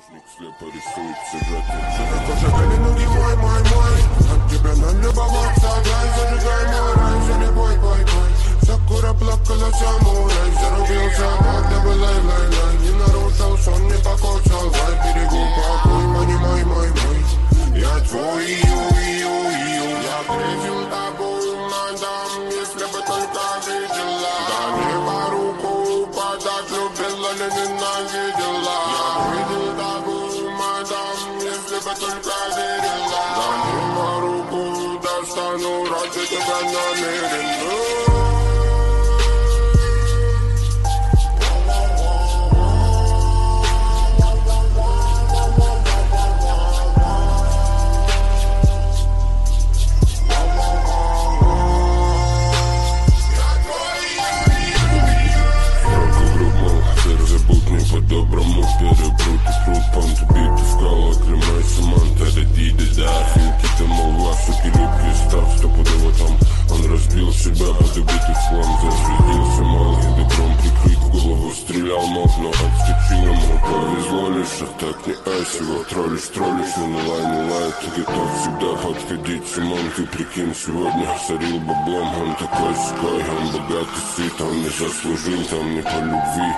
Художник слепо рисует сюжеты. Зажигали ноги мой. От тебя нам любоваться, дай, зажигай мой рай, взяли бой. Сакура плакала самурай, зарубился, когда бы лай. Не нарушил сон, не покоцал, лай, берегу покой, понимай мой. Я твой, я встретил тобой, мадам, если бы только видела. Да небо руку подать, любила, не ненавидела. Я видел тобой, мадам, если бы только видела. Да небо руку достану, ради тебя намерен. По-доброму перебрутый труд, понты биты, скала, клемайся, манта, радиды, да. Финки, ты молва, суки, липкий став, стопудово там. Он разбил себя под убитый хлам, зазвездился малый, добром прикрыть голову, стрелял мог, но отскочил ему. Повезло лишь, а так не айсиво, троллишь, не лай, ты готов всегда подходить, Симон, ты прикинь, сегодня сорил баблом, он такой ской, он богатый, сыт, он не заслужил, там не по любви.